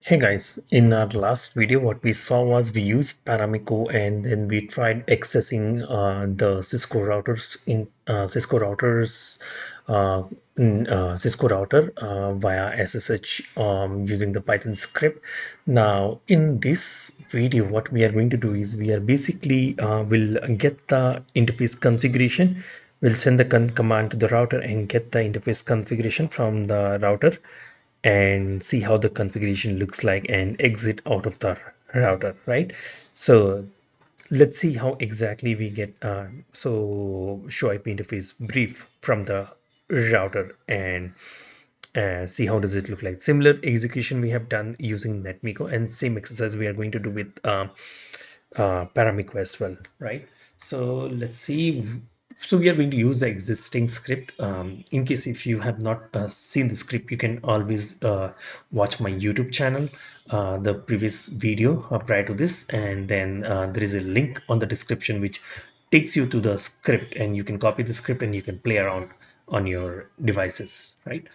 Hey guys, in our last video what we saw was we used Paramiko and then we tried accessing the Cisco routers in Cisco router via SSH using the Python script. Now in this video what we are going to do is we are basically will get the interface configuration. We'll send the command to the router and get the interface configuration from the router and see how the configuration looks like and exit out of the router, right? So let's see how exactly we get show IP interface brief from the router and see how does it look like. Similar execution we have done using Netmiko, and same exercise we are going to do with Paramiko as well, right? So let's see. So we are going to use the existing script. In case if you have not seen the script, you can always watch my YouTube channel, the previous video prior to this, and then there is a link on the description which takes you to the script, and you can copy the script and you can play around on your devices, right?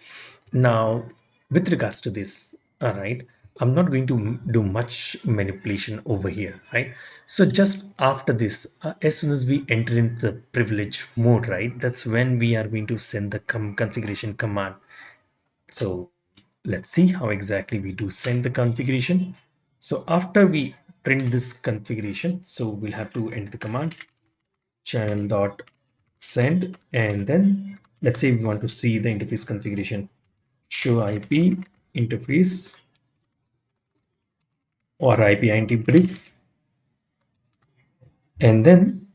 Now, with regards to this, all right, I'm not going to do much manipulation over here, right? So just after this, as soon as we enter into the privilege mode, right, that's when we are going to send the configuration command. So let's see how exactly we do send the configuration. So after we print this configuration, so we'll have to enter the command channel dot send, and then let's say we want to see the interface configuration. Show IP interface or IP brief, and then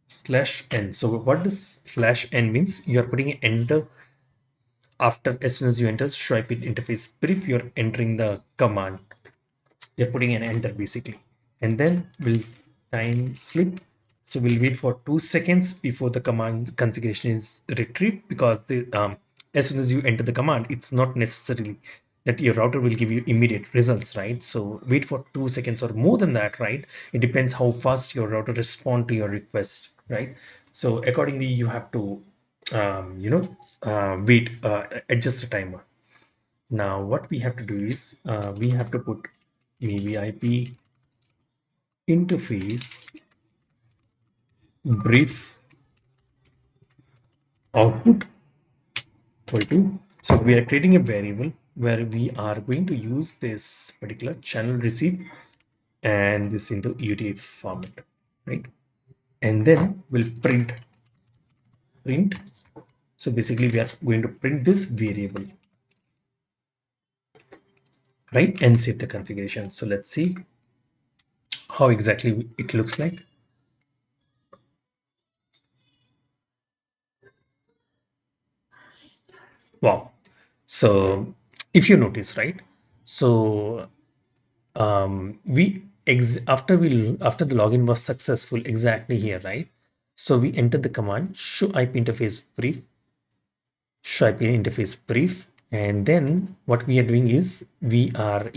/n. So what does /n means? You are putting an enter after, as soon as you enter show IP interface brief, you're entering the command. You're putting an enter basically, and then we'll time slip. So we'll wait for 2 seconds before the command configuration is retrieved, because as soon as you enter the command, it's not necessarily that your router will give you immediate results, right? So wait for 2 seconds or more than that, right? It depends how fast your router respond to your request, right? So accordingly, you have to, wait, adjust the timer. Now what we have to do is we have to put maybe IP interface brief output equal to, so we are creating a variable where we are going to use this particular channel receive and this into UTF format, right? And then we'll print. So basically we are going to print this variable, right, and save the configuration. So let's see how exactly it looks like. Wow. So if you notice, right, so we after the login was successful exactly here, right? So we entered the command show IP interface brief, and then what we are doing is we are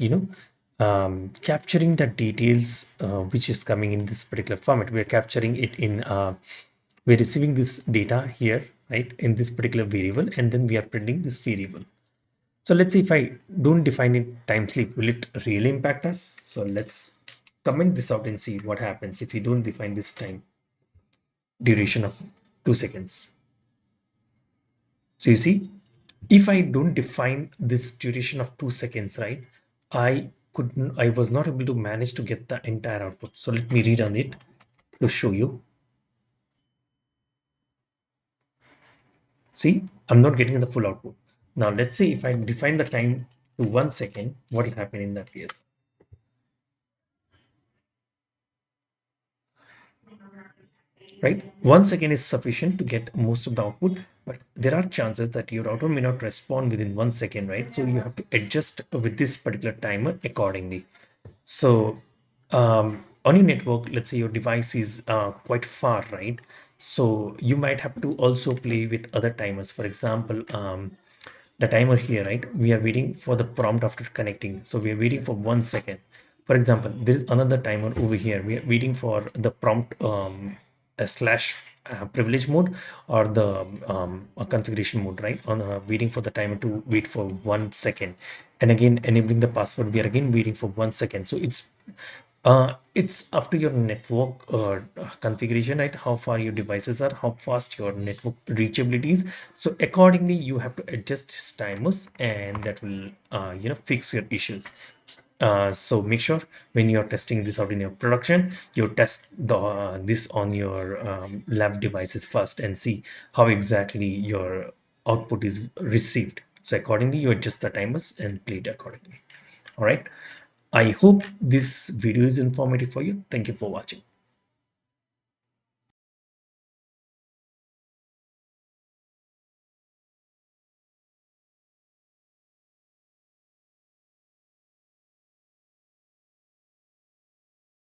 capturing the details which is coming in this particular format. We are capturing it in we're receiving this data here, right, in this particular variable, and then we are printing this variable. So let's see, if I don't define it time sleep, will it really impact us? So let's comment this out and see what happens if you don't define this time duration of 2 seconds. So you see, if I don't define this duration of 2 seconds, right, I was not able to manage to get the entire output. So let me rerun it to show you. See, I'm not getting the full output. Now let's say if I define the time to 1 second, what will happen in that case? Right, 1 second is sufficient to get most of the output, but there are chances that your router may not respond within 1 second, right? So you have to adjust with this particular timer accordingly. So on your network, let's say your device is quite far, right? So you might have to also play with other timers. For example, the timer here, right, we are waiting for the prompt after connecting, so we are waiting for 1 second. For example, there is another timer over here, we are waiting for the prompt a slash privilege mode or the configuration mode, right? On waiting for the timer to wait for 1 second, and again enabling the password, we are again waiting for 1 second. So it's up to your network configuration, right? How far your devices are, how fast your network reachability is. So accordingly, you have to adjust these timers, and that will fix your issues. So make sure when you're testing this out in your production, you test this on your lab devices first and see how exactly your output is received. So accordingly, you adjust the timers and play it accordingly. All right. I hope this video is informative for you. Thank you for watching.